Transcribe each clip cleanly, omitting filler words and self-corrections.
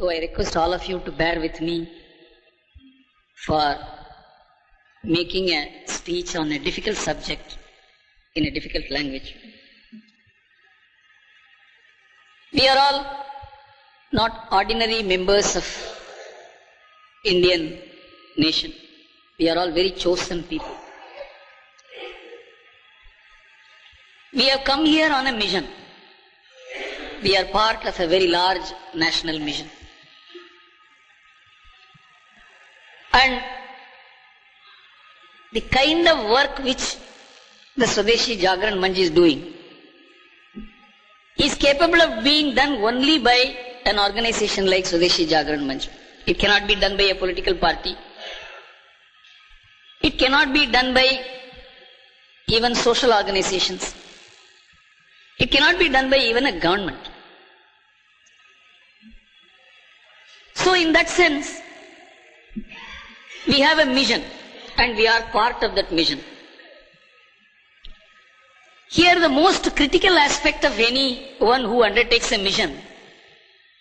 So I request all of you to bear with me for making a speech on a difficult subject in a difficult language. We are all not ordinary members of Indian nation. We are all very chosen people. We have come here on a mission. We are part of a very large national mission. And the kind of work which the Swadeshi Jagran Manch is doing is capable of being done only by an organization like Swadeshi Jagran Manch. It cannot be done by a political party. It cannot be done by even social organizations. It cannot be done by even a government. So in that sense, we have a mission and we are part of that mission. Here the most critical aspect of anyone who undertakes a mission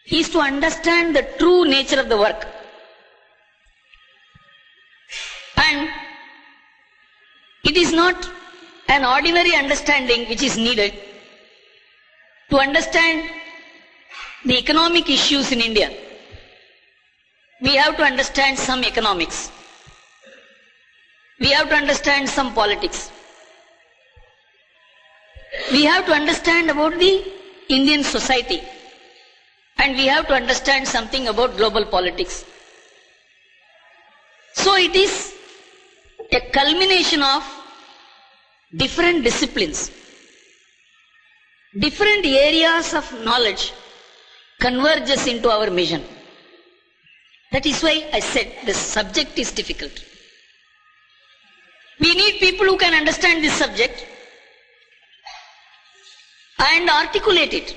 is to understand the true nature of the work. And it is not an ordinary understanding which is needed to understand the economic issues in India. We have to understand some economics. We have to understand some politics. We have to understand about the Indian society. And we have to understand something about global politics. So it is a culmination of different disciplines. Different areas of knowledge converges into our mission. That is why I said the subject is difficult. We need people who can understand this subject and articulate it.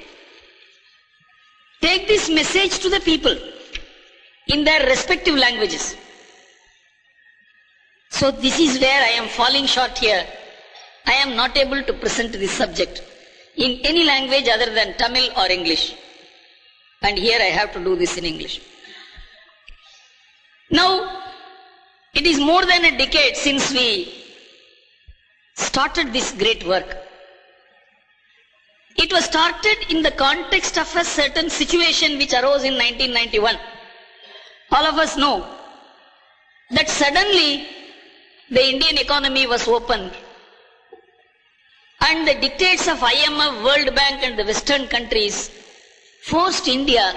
Take this message to the people in their respective languages. So this is where I am falling short here. I am not able to present this subject in any language other than Tamil or English. And here I have to do this in English. Now, it is more than a decade since we started this great work. It was started in the context of a certain situation which arose in 1991. All of us know that suddenly the Indian economy was opened and the dictates of IMF, World Bank and the Western countries forced India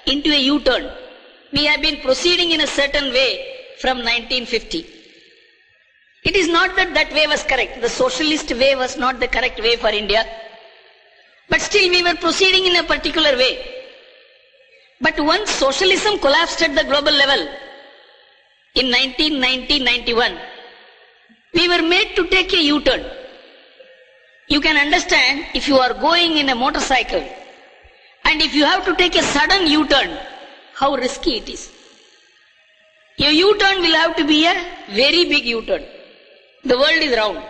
into a U-turn. We have been proceeding in a certain way from 1950. It is not that that way was correct. The socialist way was not the correct way for India. But still we were proceeding in a particular way. But once socialism collapsed at the global level in 1990-91, we were made to take a U-turn. You can understand if you are going in a motorcycle and if you have to take a sudden U-turn, how risky it is. Your U-turn will have to be a very big U-turn. The world is round.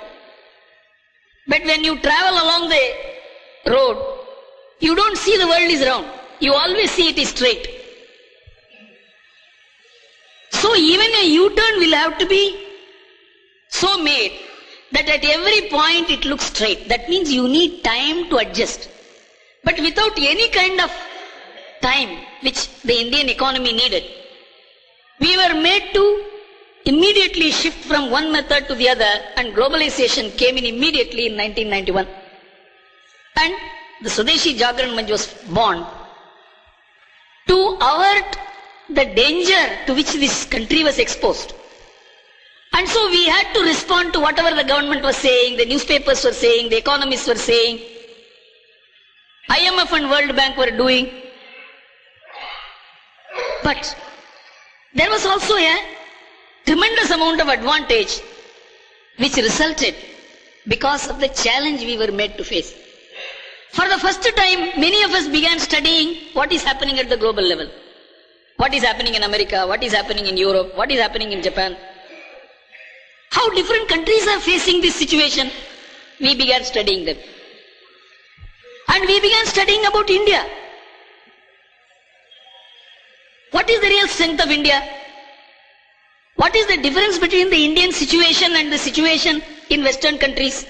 But when you travel along the road, you don't see the world is round. You always see it is straight. So even a U-turn will have to be so made that at every point it looks straight. That means you need time to adjust. But without any kind of time which the Indian economy needed, we were made to immediately shift from one method to the other, and globalization came in immediately in 1991. And the Swadeshi Jagran Manch was born to avert the danger to which this country was exposed. And so we had to respond to whatever the government was saying, the newspapers were saying, the economists were saying, IMF and World Bank were doing. But there was also a tremendous amount of advantage which resulted because of the challenge we were made to face. For the first time, many of us began studying what is happening at the global level. What is happening in America, what is happening in Europe, what is happening in Japan. How different countries are facing this situation. We began studying them. And we began studying about India. What is the real strength of India? What is the difference between the Indian situation and the situation in Western countries?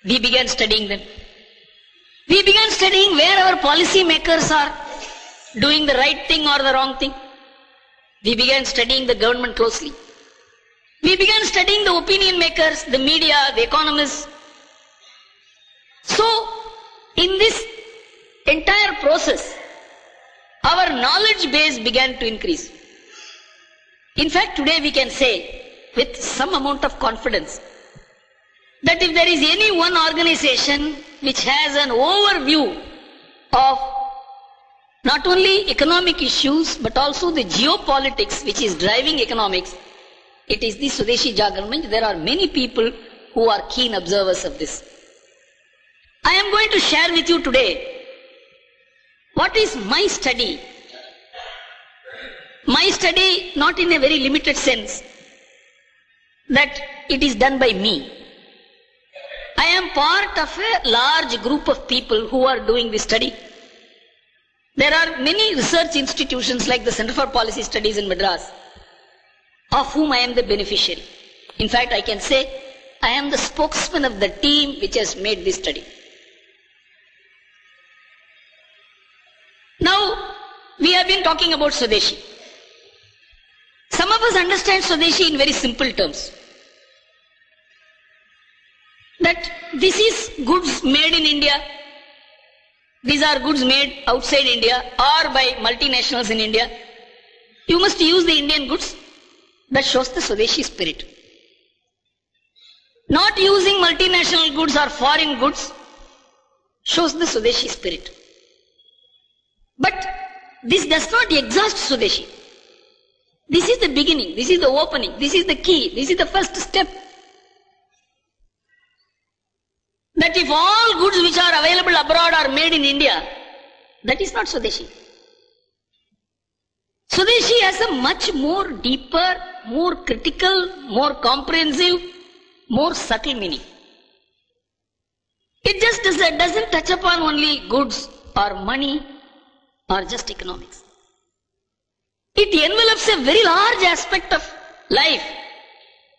We began studying them. We began studying where our policy makers are doing the right thing or the wrong thing. We began studying the government closely. We began studying the opinion makers, the media, the economists. So, in this entire process, our knowledge base began to increase. In fact, today we can say with some amount of confidence that if there is any one organization which has an overview of not only economic issues but also the geopolitics which is driving economics, it is the Swadeshi Jagran. There are many people who are keen observers of this. I am going to share with you today what is my study. My study, not in a very limited sense, that it is done by me. I am part of a large group of people who are doing this study. There are many research institutions like the Center for Policy Studies in Madras, of whom I am the beneficiary. In fact, I can say I am the spokesman of the team which has made this study. Now, we have been talking about Swadeshi. Some of us understand Swadeshi in very simple terms. That this is goods made in India. These are goods made outside India or by multinationals in India. You must use the Indian goods. That shows the Swadeshi spirit. Not using multinational goods or foreign goods shows the Swadeshi spirit. But this does not exhaust Swadeshi. This is the beginning, this is the opening, this is the key, this is the first step. That if all goods which are available abroad are made in India, that is not Swadeshi. Swadeshi has a much more deeper, more critical, more comprehensive, more subtle meaning. It just doesn't touch upon only goods or money or just economics. It envelops a very large aspect of life.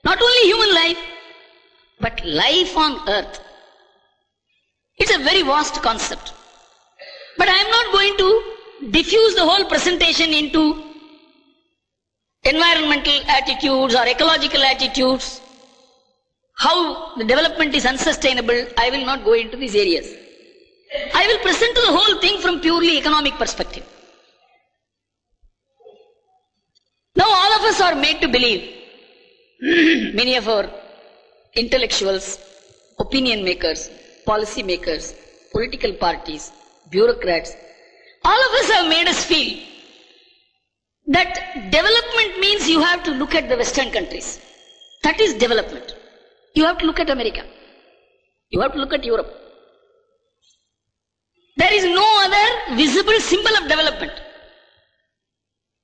Not only human life, but life on earth. It's a very vast concept. But I am not going to diffuse the whole presentation into environmental attitudes or ecological attitudes. How the development is unsustainable, I will not go into these areas. I will present the whole thing from purely economic perspective. Now all of us are made to believe, many of our intellectuals, opinion makers, policy makers, political parties, bureaucrats, all of us have made us feel that development means you have to look at the Western countries. That is development. You have to look at America. You have to look at Europe. There is no other visible symbol of development.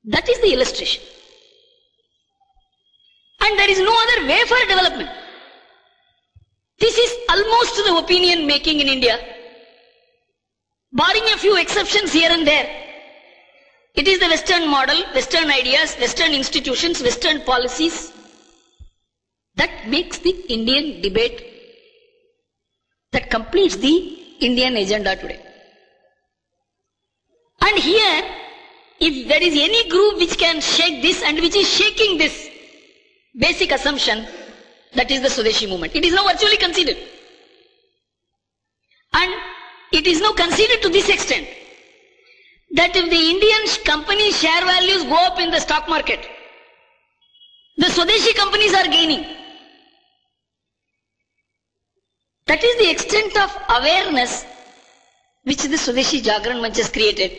That is the illustration. And there is no other way for development. This is almost the opinion making in India. Barring a few exceptions here and there, it is the Western model, Western ideas, Western institutions, Western policies that makes the Indian debate, that completes the Indian agenda today. And here, if there is any group which can shake this and which is shaking this basic assumption, that is the Swadeshi movement. It is now virtually conceded. And it is now conceded to this extent that if the Indian company share values go up in the stock market, the Swadeshi companies are gaining. That is the extent of awareness which the Swadeshi Jagran Manch has created.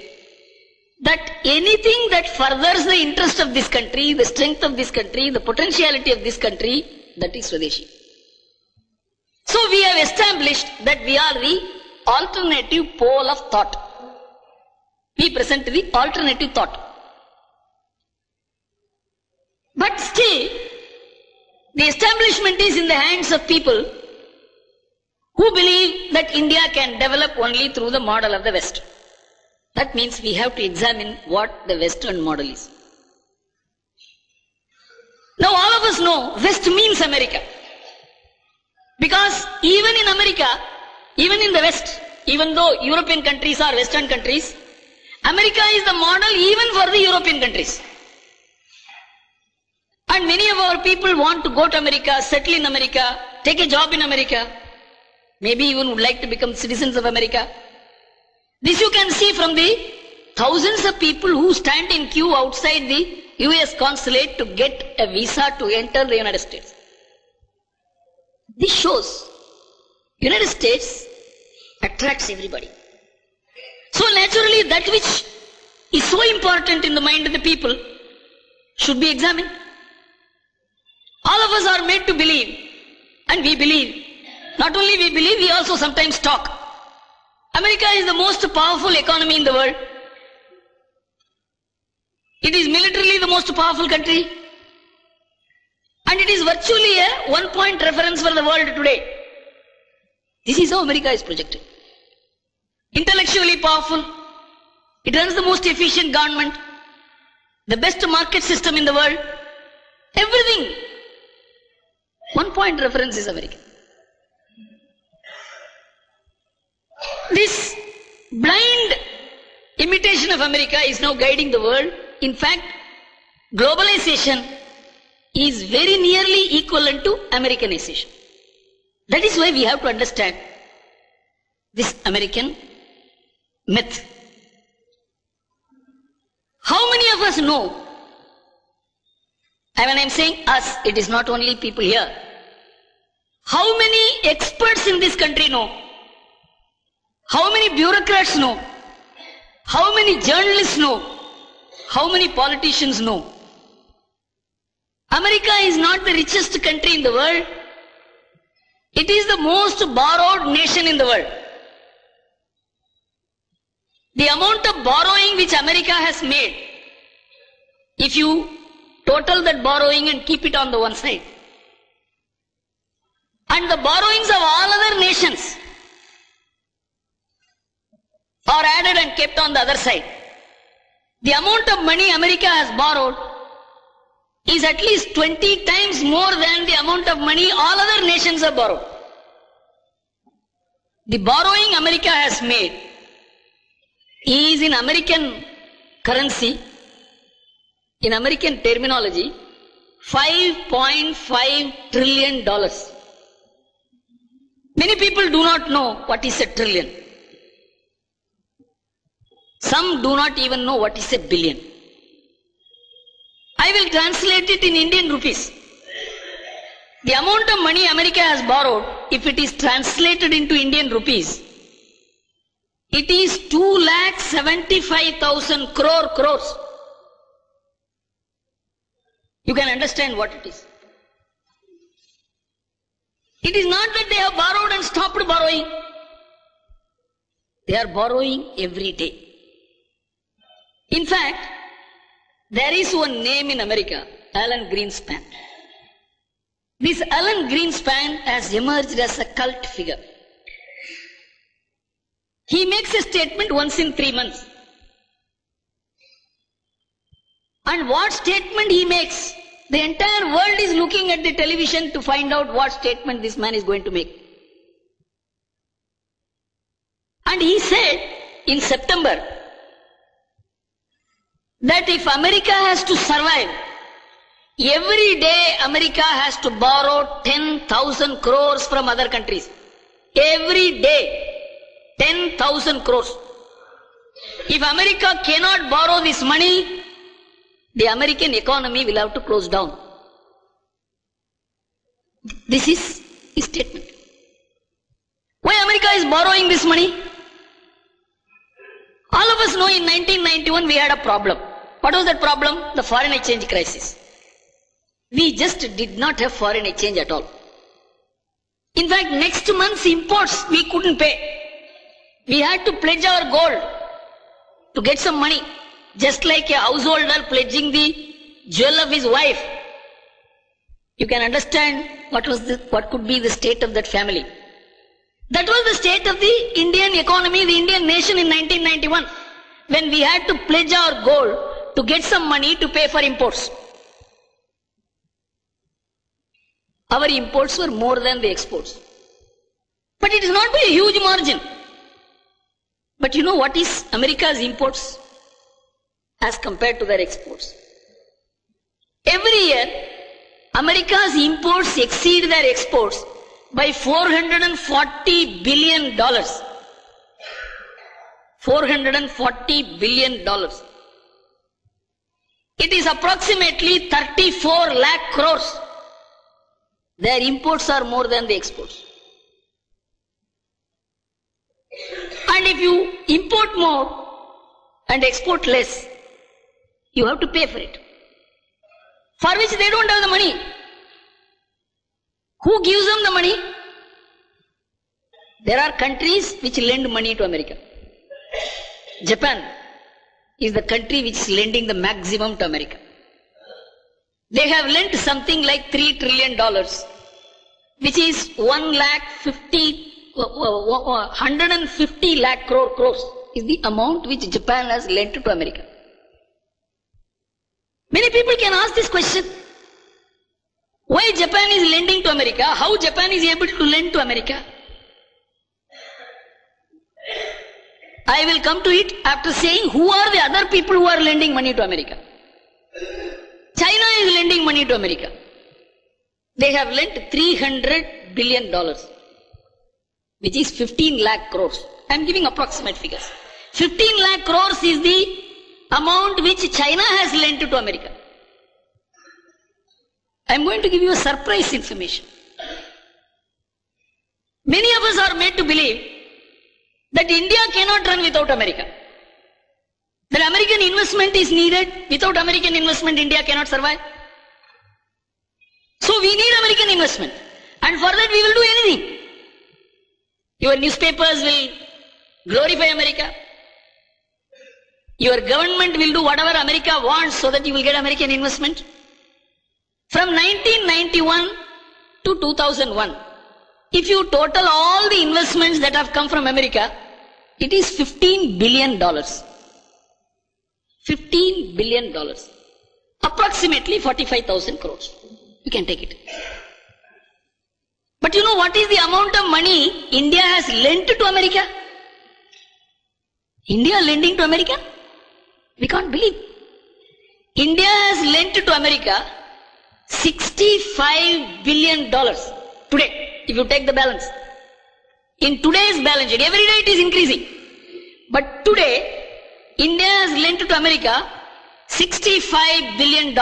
That anything that furthers the interest of this country, the strength of this country, the potentiality of this country, that is Swadeshi. So we have established that we are the alternative pole of thought. We present the alternative thought. But still, the establishment is in the hands of people who believe that India can develop only through the model of the West. That means we have to examine what the Western model is. Now all of us know West means America. Because even in America, even in the West, even though European countries are Western countries, America is the model even for the European countries. And many of our people want to go to America, settle in America, take a job in America, maybe even would like to become citizens of America. This you can see from the thousands of people who stand in queue outside the US consulate to get a visa to enter the United States. This shows United States attracts everybody. So naturally that which is so important in the mind of the people should be examined. All of us are made to believe, and we believe. Not only we believe, we also sometimes talk. America is the most powerful economy in the world. It is militarily the most powerful country. And it is virtually a one-point reference for the world today. This is how America is projected. Intellectually powerful. It runs the most efficient government. The best market system in the world. Everything. One-point reference is America. This blind imitation of America is now guiding the world. In fact, globalization is very nearly equivalent to Americanization. That is why we have to understand this American myth. How many of us know? And when I am saying us, it is not only people here. How many experts in this country know? How many bureaucrats know? How many journalists know? How many politicians know? America is not the richest country in the world. It is the most borrowed nation in the world. The amount of borrowing which America has made, if you total that borrowing and keep it on the one side, and the borrowings of all other nations are added and kept on the other side, the amount of money America has borrowed is at least 20 times more than the amount of money all other nations have borrowed. The borrowing America has made is in American currency, in American terminology, $5.5 trillion. Many people do not know what is a trillion. Some do not even know what is a billion. I will translate it in Indian rupees. The amount of money America has borrowed, if it is translated into Indian rupees, it is 2,75,000 crores. You can understand what it is. It is not that they have borrowed and stopped borrowing. They are borrowing every day. In fact, there is one name in America, Alan Greenspan. This Alan Greenspan has emerged as a cult figure. He makes a statement once in 3 months. And what statement he makes, the entire world is looking at the television to find out what statement this man is going to make. And he said in September that if America has to survive, every day America has to borrow 10,000 crores from other countries. Every day, 10,000 crores. If America cannot borrow this money, the American economy will have to close down. This is his statement. Why America is borrowing this money? All of us know in 1991 we had a problem. What was that problem? The foreign exchange crisis. We just did not have foreign exchange at all. In fact, next month's imports we couldn't pay. We had to pledge our gold to get some money. Just like a householder pledging the jewel of his wife. You can understand what could be the state of that family. That was the state of the Indian economy, the Indian nation in 1991. when we had to pledge our gold to get some money to pay for imports. Our imports were more than the exports. But it is not by a huge margin. But you know what is America's imports as compared to their exports? Every year, America's imports exceed their exports by $440 billion. $440 billion. It is approximately 34 lakh crores. Their imports are more than the exports. And if you import more and export less, you have to pay for it. For which they don't have the money. Who gives them the money? There are countries which lend money to America. Japan is the country which is lending the maximum to America. They have lent something like $3 trillion, which is 150 lakh crores is the amount which Japan has lent to America. Many people can ask this question. Why Japan is lending to America? How Japan is able to lend to America? I will come to it after saying who are the other people who are lending money to America. China is lending money to America. They have lent $300 billion, which is 15 lakh crores. I am giving approximate figures. 15 lakh crores is the amount which China has lent to America. I am going to give you a surprise information. Many of us are made to believe that India cannot run without America. That American investment is needed. Without American investment, India cannot survive. So we need American investment. And for that we will do anything. Your newspapers will glorify America. Your government will do whatever America wants so that you will get American investment. From 1991 to 2001, if you total all the investments that have come from America, it is $15 billion. $15 billion. Approximately 45,000 crores. You can take it. But you know what is the amount of money India has lent to America? India lending to America? We can't believe. India has lent to America $65 billion today, if you take the balance. In today's balance sheet, every day it is increasing. But today, India has lent to America $65 billion.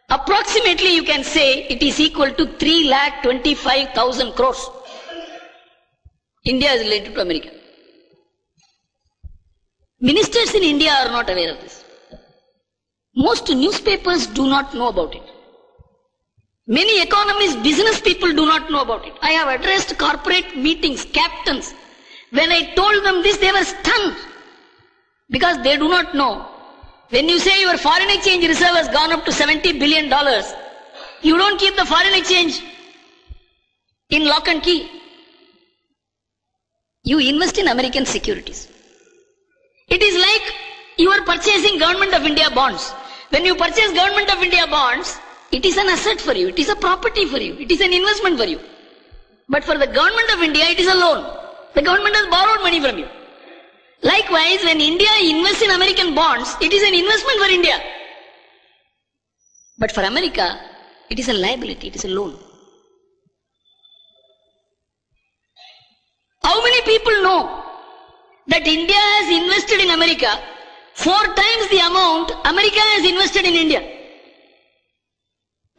Approximately, you can say it is equal to 3,25,000 crores. India has lent to America. Ministers in India are not aware of this. Most newspapers do not know about it. Many economists, business people do not know about it. I have addressed corporate meetings, captains. When I told them this, they were stunned. Because they do not know. When you say your foreign exchange reserve has gone up to $70 billion, you don't keep the foreign exchange in lock and key. You invest in American securities. It is like you are purchasing Government of India bonds. When you purchase Government of India bonds, it is an asset for you. It is a property for you. It is an investment for you. But for the Government of India, it is a loan. The government has borrowed money from you. Likewise, when India invests in American bonds, it is an investment for India. But for America, it is a liability. It is a loan. How many people know that India has invested in America 4 times the amount America has invested in India?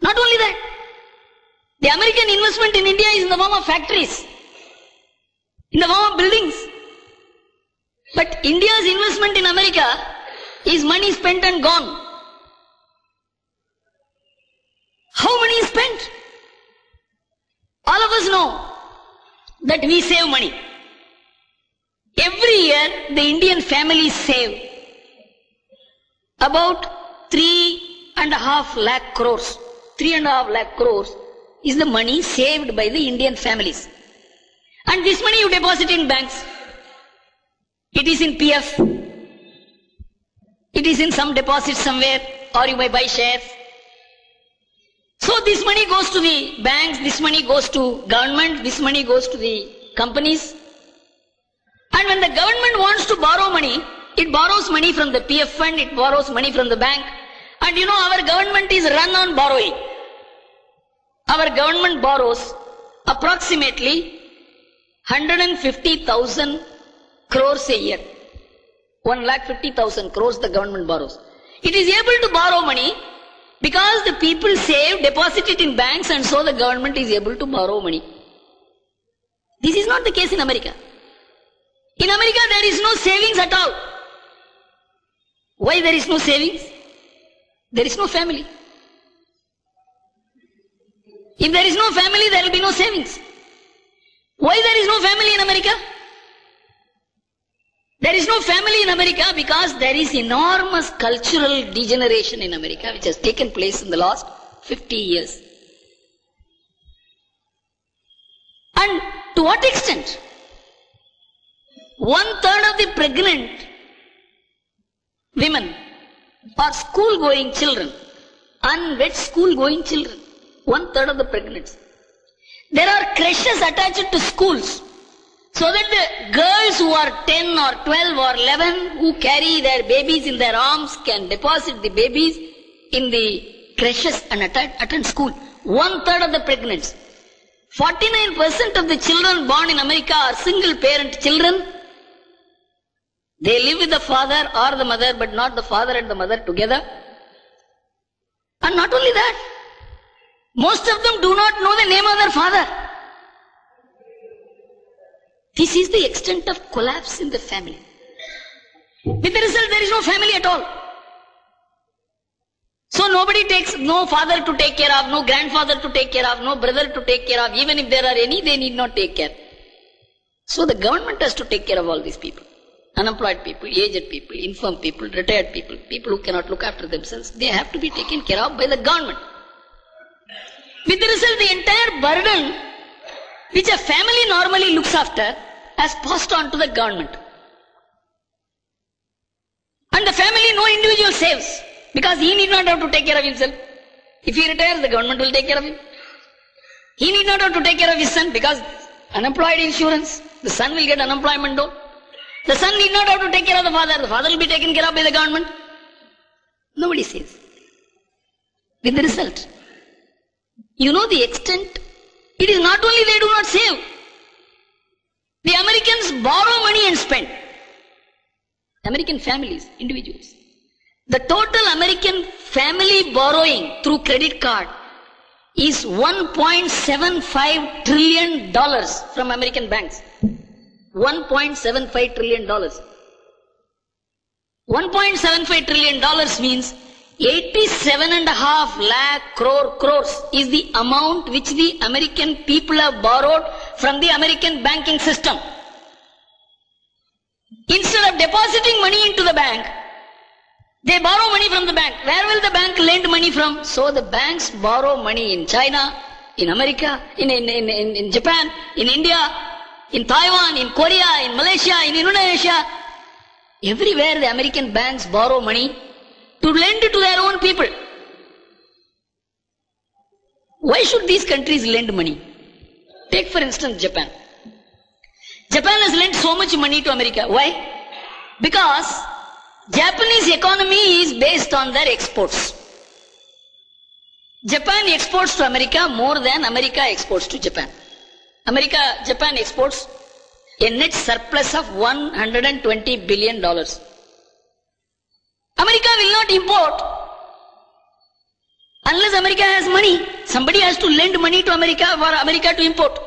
Not only that, the American investment in India is in the form of factories, in the form of buildings. But India's investment in America is money spent and gone. How money is spent? All of us know that we save money. Every year, the Indian families save about 3.5 lakh crores. 3.5 lakh crores is the money saved by the Indian families. And this money you deposit in banks. It is in PF. It is in some deposit somewhere, or you may buy shares. So this money goes to the banks, this money goes to government, this money goes to the companies. And when the government wants to borrow money, it borrows money from the PF fund, it borrows money from the bank. And you know, our government is run on borrowing. Our government borrows approximately 150,000 crores a year. 1,50,000 crores the government borrows. It is able to borrow money because the people save, deposit it in banks, and so the government is able to borrow money. This is not the case in America. In America there is no savings at all. Why there is no savings? There is no family. If there is no family, there will be no savings. Why there is no family in America? There is no family in America because there is enormous cultural degeneration in America which has taken place in the last 50 years. And to what extent? 1/3 of the pregnant women are school-going children, unwed school-going children. 1/3 of the pregnant. There are creches attached to schools, so that the girls who are 10 or 12 or 11 who carry their babies in their arms can deposit the babies in the creches and attend school. 1/3 of the pregnant. 49% of the children born in America are single parent children. They live with the father or the mother, but not the father and the mother together. And not only that, most of them do not know the name of their father. This is the extent of collapse in the family. With the result, there is no family at all. So nobody takes, no father to take care of, no grandfather to take care of, no brother to take care of. Even if there are any, they need not take care. So the government has to take care of all these people. Unemployed people, aged people, infirm people, retired people, people who cannot look after themselves. They have to be taken care of by the government. With the result, the entire burden which a family normally looks after has passed on to the government. And the family, no individual saves, because he need not have to take care of himself. If he retires, the government will take care of him. He need not have to take care of his son, because unemployed insurance, the son will get unemployment loan. The son need not have to take care of the father will be taken care of by the government. Nobody saves. With the result, you know the extent. It is not only they do not save. The Americans borrow money and spend. American families, individuals. The total American family borrowing through credit card is $1.75 trillion from American banks. $1.75 trillion. $1.75 trillion means 87.5 lakh crores is the amount which the American people have borrowed from the American banking system. Instead of depositing money into the bank, they borrow money from the bank. Where will the bank lend money from? So the banks borrow money in China, in America, in Japan, in India, in Taiwan, in Korea, in Malaysia, in Indonesia. Everywhere the American banks borrow money to lend to their own people. Why should these countries lend money? Take for instance Japan. Japan has lent so much money to America. Why? Because Japanese economy is based on their exports. Japan exports to America more than America exports to Japan. Japan exports a net surplus of $120 billion. America will not import unless America has money. Somebody has to lend money to America for America to import.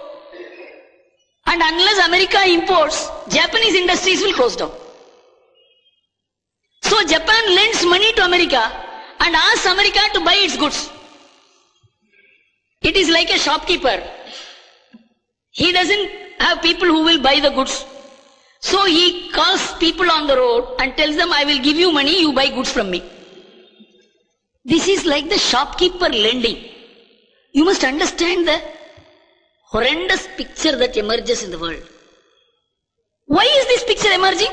And unless America imports, Japanese industries will close down. So Japan lends money to America and asks America to buy its goods. It is like a shopkeeper. He doesn't have people who will buy the goods. So he calls people on the road and tells them, I will give you money, you buy goods from me. This is like the shopkeeper lending. You must understand the horrendous picture that emerges in the world. Why is this picture emerging?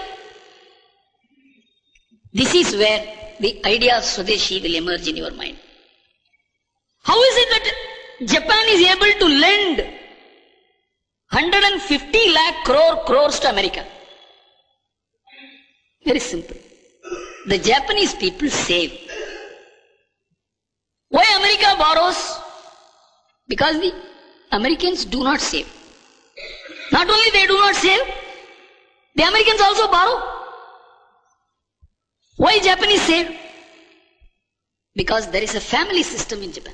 This is where the idea of Swadeshi will emerge in your mind. How is it that Japan is able to lend 150 lakh crores to America? Very simple. The Japanese people save. Why America borrows? Because the Americans do not save. Not only they do not save, the Americans also borrow. Why Japanese save? Because there is a family system in Japan.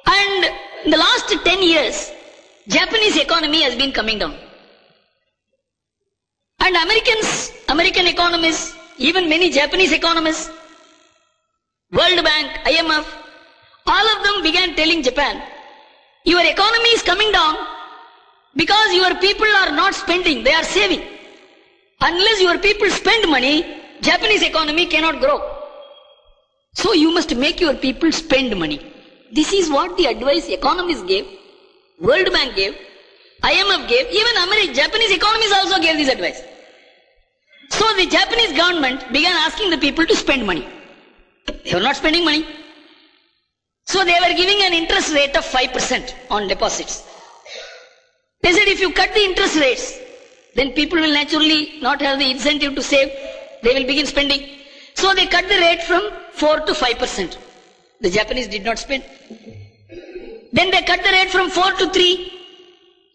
And in the last 10 years, Japanese economy has been coming down. And American economists, even many Japanese economists, World Bank, IMF, all of them began telling Japan, your economy is coming down because your people are not spending, they are saving. Unless your people spend money, Japanese economy cannot grow. So you must make your people spend money. This is what the advice economists gave, World Bank gave, IMF gave, even Japanese economists also gave this advice. So the Japanese government began asking the people to spend money. They were not spending money. So they were giving an interest rate of 5% on deposits. They said if you cut the interest rates, then people will naturally not have the incentive to save. They will begin spending. So they cut the rate from 4 to 5%. The Japanese did not spend. Then they cut the rate from 4 to 3.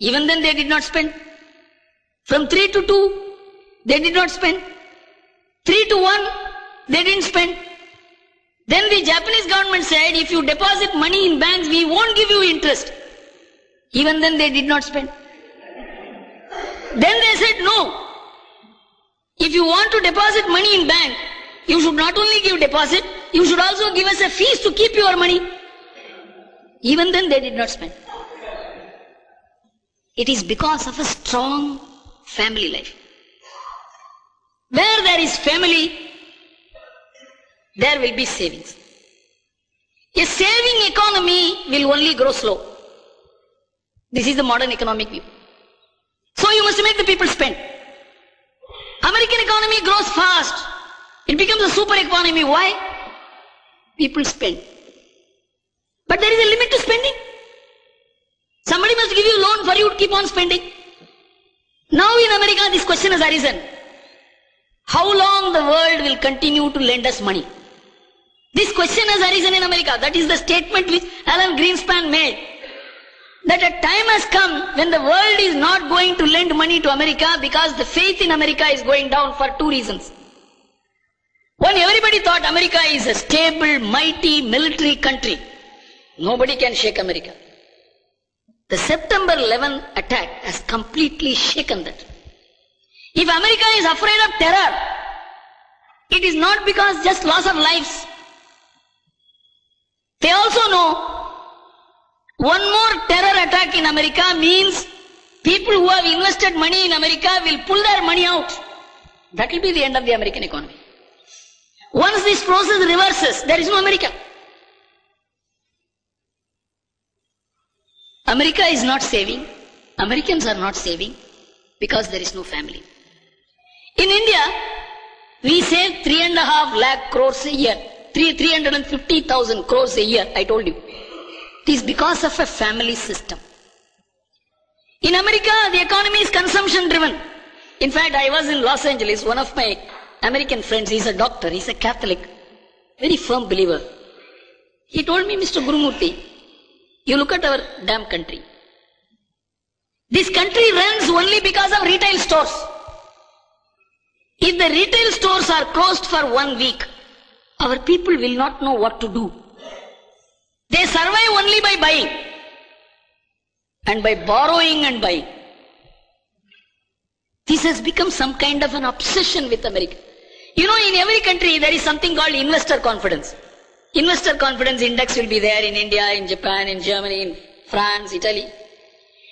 Even then they did not spend. From 3 to 2, they did not spend. 3 to 1, they didn't spend. Then the Japanese government said, if you deposit money in banks, we won't give you interest. Even then they did not spend. Then they said, no. If you want to deposit money in bank, you should not only give deposit, you should also give us a fees to keep your money. Even then they did not spend. It is because of a strong family life. Where there is family, there will be savings. A saving economy will only grow slow. This is the modern economic view. So you must make the people spend. American economy grows fast. It becomes a super economy. Why? People spend. But there is a limit to spending. Somebody must give you loan for you to keep on spending. Now in America this question has arisen. How long the world will continue to lend us money? This question has arisen in America. That is the statement which Alan Greenspan made. That a time has come when the world is not going to lend money to America because the faith in America is going down for two reasons. One, everybody thought America is a stable, mighty, military country. Nobody can shake America. The September 11 attack has completely shaken that. If America is afraid of terror, it is not because just loss of lives. They also know one more terror attack in America means people who have invested money in America will pull their money out. That will be the end of the American economy. Once this process reverses, there is no America. America is not saving. Americans are not saving because there is no family. In India, we save 3.5 lakh crores a year. 350,000 crores a year, I told you. It is because of a family system. In America, the economy is consumption driven. In fact, I was in Los Angeles. One of my American friends, he's a doctor, he's a Catholic, very firm believer. He told me, Mr. Gurumurthy, you look at our damn country. This country runs only because of retail stores. If the retail stores are closed for 1 week, our people will not know what to do. They survive only by buying and by borrowing and buying. This has become some kind of an obsession with America. You know, in every country there is something called investor confidence. Investor confidence index will be there in India, in Japan, in Germany, in France, Italy.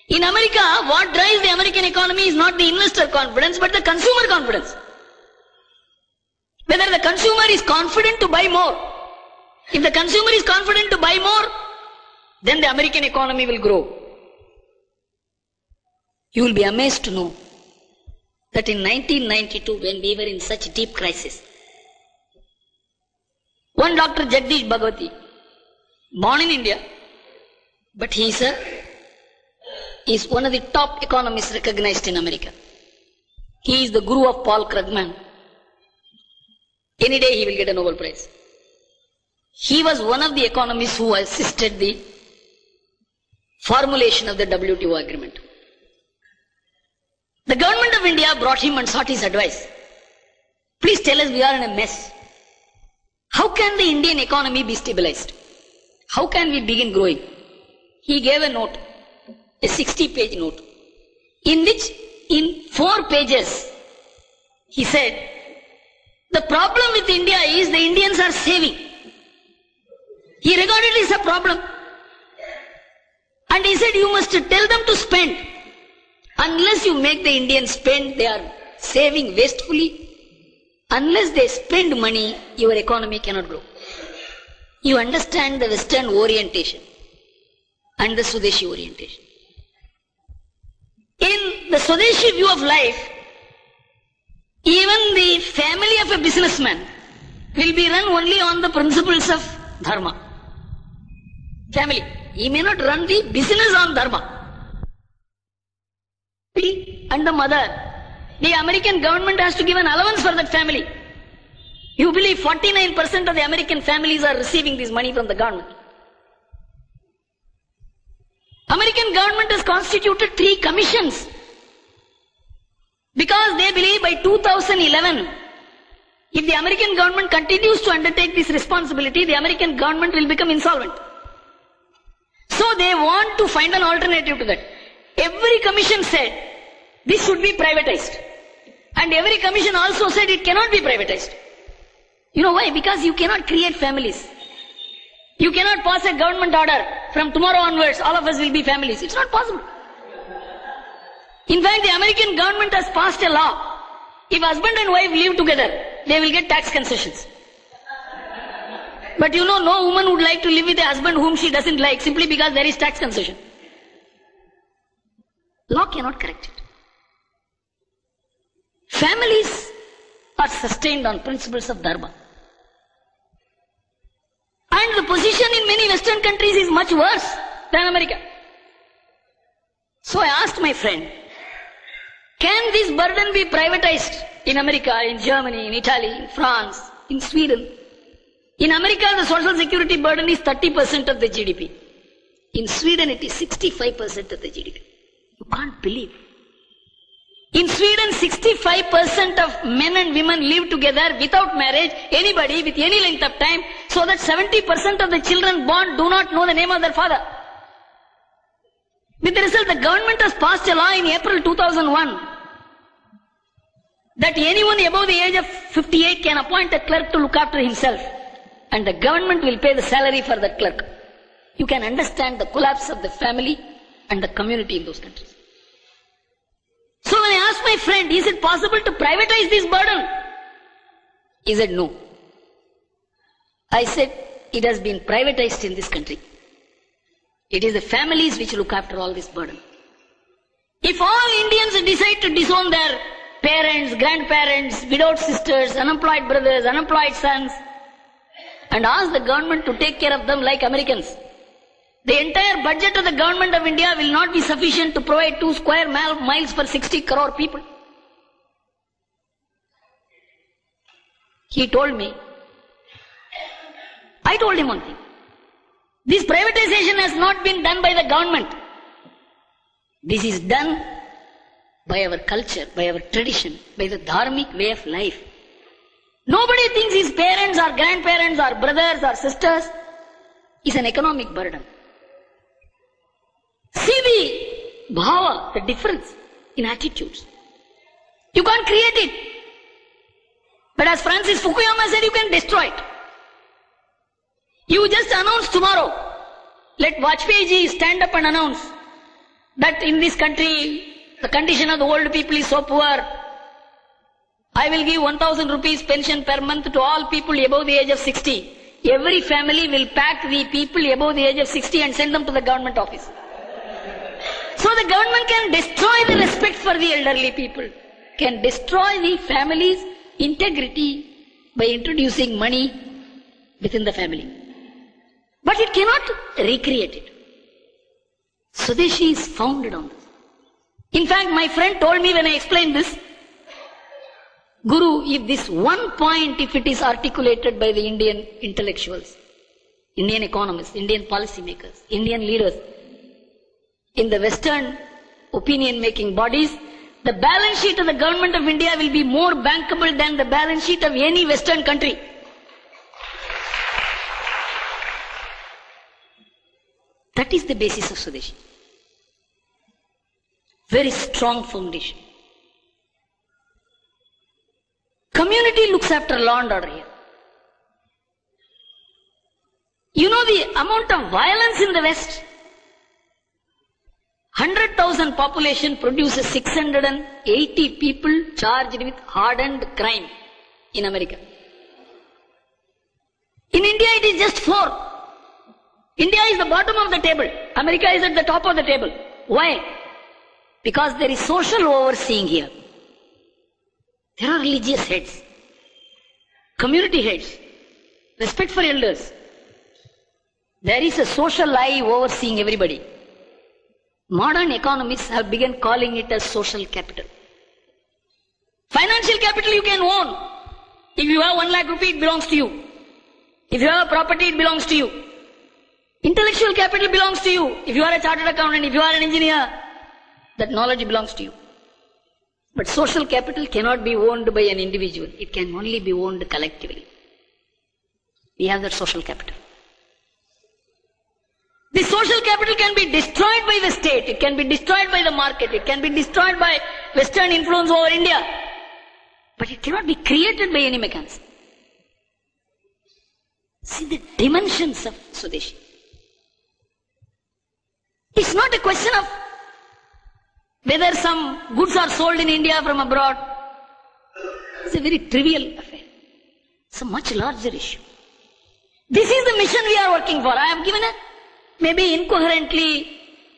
In America, what drives the American economy is not the investor confidence, but the consumer confidence. Whether the consumer is confident to buy more. If the consumer is confident to buy more, then the American economy will grow. You will be amazed to know that in 1992, when we were in such deep crisis, one Dr. Jagdish Bhagwati, born in India, but he is one of the top economists recognized in America. He is the guru of Paul Krugman. Any day he will get a Nobel Prize. He was one of the economists who assisted the formulation of the WTO agreement. The government of India brought him and sought his advice. Please tell us, we are in a mess. How can the Indian economy be stabilized? How can we begin growing? He gave a note, a 60-page note, in which in 4 pages he said, the problem with India is the Indians are saving. He regarded it as a problem. And he said, you must tell them to spend. Unless you make the Indians spend, they are saving wastefully. Unless they spend money, your economy cannot grow. You understand the Western orientation and the Swadeshi orientation. In the Swadeshi view of life, even the family of a businessman will be run only on the principles of Dharma. Family. He may not run the business on Dharma. And the mother. The American government has to give an allowance for that family. You believe 49% of the American families are receiving this money from the government. American government has constituted 3 commissions because they believe by 2011, if the American government continues to undertake this responsibility, the American government will become insolvent. So they want to find an alternative to that. Every commission said this should be privatized. And every commission also said it cannot be privatized. You know why? Because you cannot create families. You cannot pass a government order from tomorrow onwards, all of us will be families. It's not possible. In fact, the American government has passed a law. If husband and wife live together, they will get tax concessions. But you know, no woman would like to live with a husband whom she doesn't like simply because there is tax concession. Law cannot correct it. Families are sustained on principles of Dharma. And the position in many Western countries is much worse than America. So I asked my friend, can this burden be privatized in America, in Germany, in Italy, in France, in Sweden? In America, the social security burden is 30% of the GDP. In Sweden, it is 65% of the GDP. You can't believe. In Sweden, 65% of men and women live together without marriage, anybody with any length of time, so that 70% of the children born do not know the name of their father. With the result, the government has passed a law in April 2001 that anyone above the age of 58 can appoint a clerk to look after himself, and the government will pay the salary for that clerk. You can understand the collapse of the family and the community in those countries. So when I asked my friend, is it possible to privatize this burden? He said no. I said, it has been privatized in this country. It is the families which look after all this burden. If all Indians decide to disown their parents, grandparents, widowed sisters, unemployed brothers, unemployed sons, and ask the government to take care of them like Americans, the entire budget of the government of India will not be sufficient to provide 2 square miles for 60 crore people. He told me. I told him one thing. This privatization has not been done by the government. This is done by our culture, by our tradition, by the dharmic way of life. Nobody thinks his parents or grandparents or brothers or sisters is an economic burden. See the bhava, the difference in attitudes. You can't create it. But as Francis Fukuyama said, you can destroy it. You just announce tomorrow, let Vajpayee ji stand up and announce that in this country, the condition of the old people is so poor. I will give 1,000 rupees pension per month to all people above the age of 60. Every family will pack the people above the age of 60 and send them to the government office. So the government can destroy the respect for the elderly people. can destroy the family's integrity by introducing money within the family. But it cannot recreate it. Swadeshi is founded on this. In fact, my friend told me when I explained this, Guru, if this one point, if it is articulated by the Indian intellectuals, Indian economists, Indian policymakers, Indian leaders, in the Western opinion-making bodies, the balance sheet of the government of India will be more bankable than the balance sheet of any Western country. That is the basis of Swadeshi. Very strong foundation. Community looks after law and order here. You know the amount of violence in the West? 100,000 population produces 680 people charged with hardened crime in America. In India it is just 4. India is the bottom of the table. America is at the top of the table. Why? Because there is social overseeing here. There are religious heads, community heads, respect for elders. There is a social eye overseeing everybody. Modern economists have begun calling it as social capital. Financial capital you can own. If you have 1 lakh rupee, it belongs to you. If you have a property, it belongs to you. Intellectual capital belongs to you. If you are a chartered accountant, if you are an engineer, that knowledge belongs to you. But social capital cannot be owned by an individual. It can only be owned collectively. We have that social capital. The social capital can be destroyed by the state. It can be destroyed by the market. It can be destroyed by Western influence over India. But it cannot be created by any mechanism. See the dimensions of Swadeshi. It's not a question of whether some goods are sold in India from abroad. It's a very trivial affair. It's a much larger issue. This is the mission we are working for. I have given a, maybe incoherently,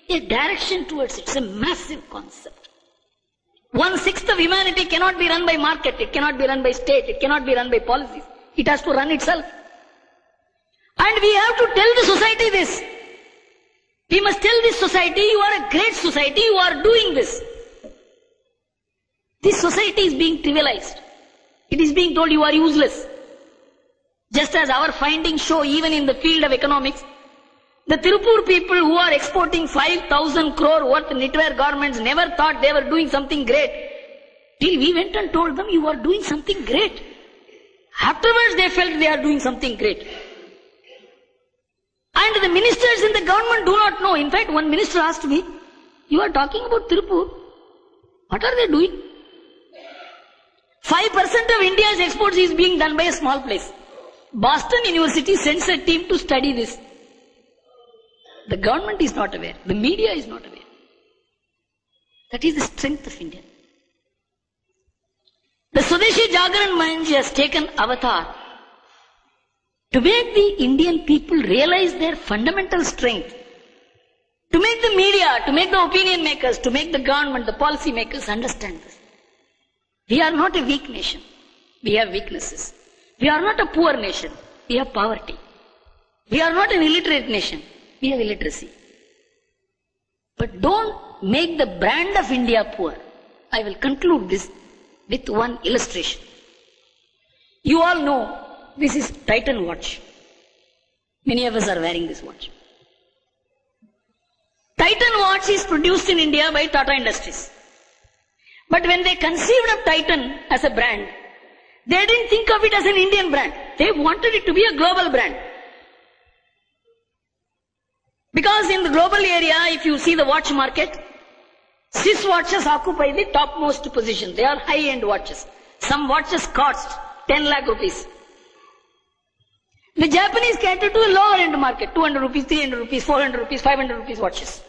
a direction towards it. It's a massive concept. 1/6 of humanity cannot be run by market. It cannot be run by state. It cannot be run by policies. It has to run itself. And we have to tell the society this. We must tell this society, you are a great society, you are doing this. This society is being trivialized. It is being told you are useless. Just as our findings show, even in the field of economics, the Tirupur people who are exporting 5,000 crore worth knitwear garments never thought they were doing something great. Till we went and told them, you are doing something great. Afterwards they felt they are doing something great. And the ministers in the government do not know. In fact, one minister asked me, you are talking about Tirupur. What are they doing? 5% of India's exports is being done by a small place. Boston University sends a team to study this. The government is not aware. The media is not aware. That is the strength of India. The Swadeshi Jagaran Manch has taken avatar to make the Indian people realize their fundamental strength. To make the media, to make the opinion makers, to make the government, the policy makers understand this. We are not a weak nation. We have weaknesses. We are not a poor nation. We have poverty. We are not an illiterate nation. We have illiteracy. But don't make the brand of India poor. I will conclude this with one illustration. You all know this is Titan watch. Many of us are wearing this watch. Titan watch is produced in India by Tata Industries. But when they conceived of Titan as a brand, they didn't think of it as an Indian brand. They wanted it to be a global brand. Because in the global area, if you see the watch market, Swiss watches occupy the topmost position. They are high-end watches. Some watches cost 10 lakh rupees. The Japanese cater to a lower-end market, 200 rupees, 300 rupees, 400 rupees, 500 rupees watches.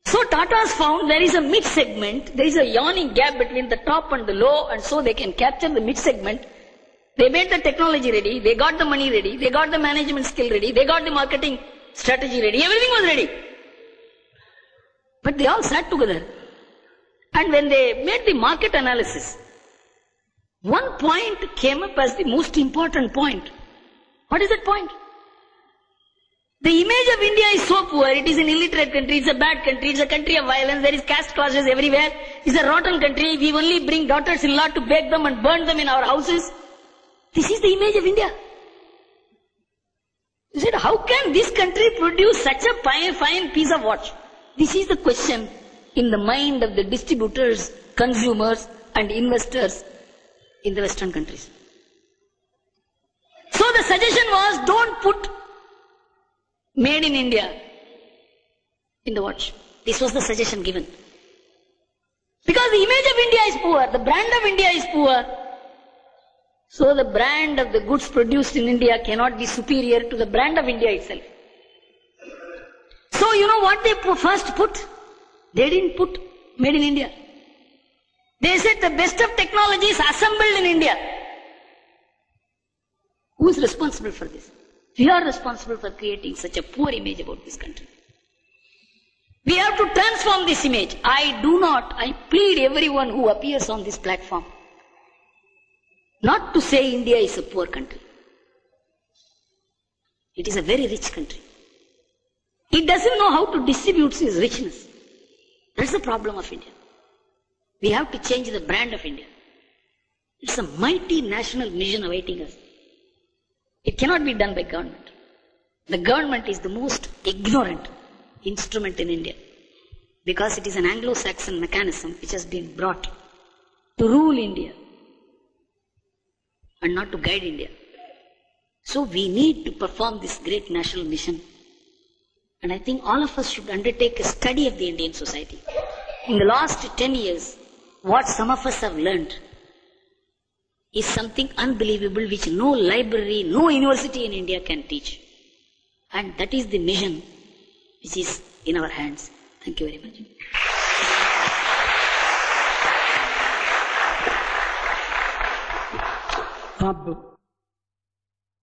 So Tata's found there is a mid-segment, there is a yawning gap between the top and the low, and so they can capture the mid-segment. They made the technology ready, they got the money ready, they got the management skill ready, they got the marketing strategy ready, everything was ready. But they all sat together And when they made the market analysis, one point came up as the most important point. What is that point? The image of India is so poor. It is an illiterate country. It's a bad country. It's a country of violence. There is caste clashes everywhere. It's a rotten country. We only bring daughters-in-law to bake them and burn them in our houses. This is the image of India. You said, how can this country produce such a fine piece of watch? This is the question in the mind of the distributors, consumers and investors in the Western countries. So the suggestion was, don't put made in India in the watch. This was the suggestion given. Because the image of India is poor, the brand of India is poor. So the brand of the goods produced in India cannot be superior to the brand of India itself. So you know what they first put? They didn't put made in India. They said the best of technology is assembled in India. Who is responsible for this? We are responsible for creating such a poor image about this country. We have to transform this image. I plead everyone who appears on this platform not to say India is a poor country. It is a very rich country. It doesn't know how to distribute its richness. That's the problem of India. We have to change the brand of India. It's a mighty national mission awaiting us. It cannot be done by government. The government is the most ignorant instrument in India because it is an Anglo-Saxon mechanism which has been brought to rule India and not to guide India. So we need to perform this great national mission. And I think all of us should undertake a study of the Indian society. In the last 10 years, what some of us have learned is something unbelievable which no library, no university in India can teach. And that is the mission which is in our hands. Thank you very much. Pablo.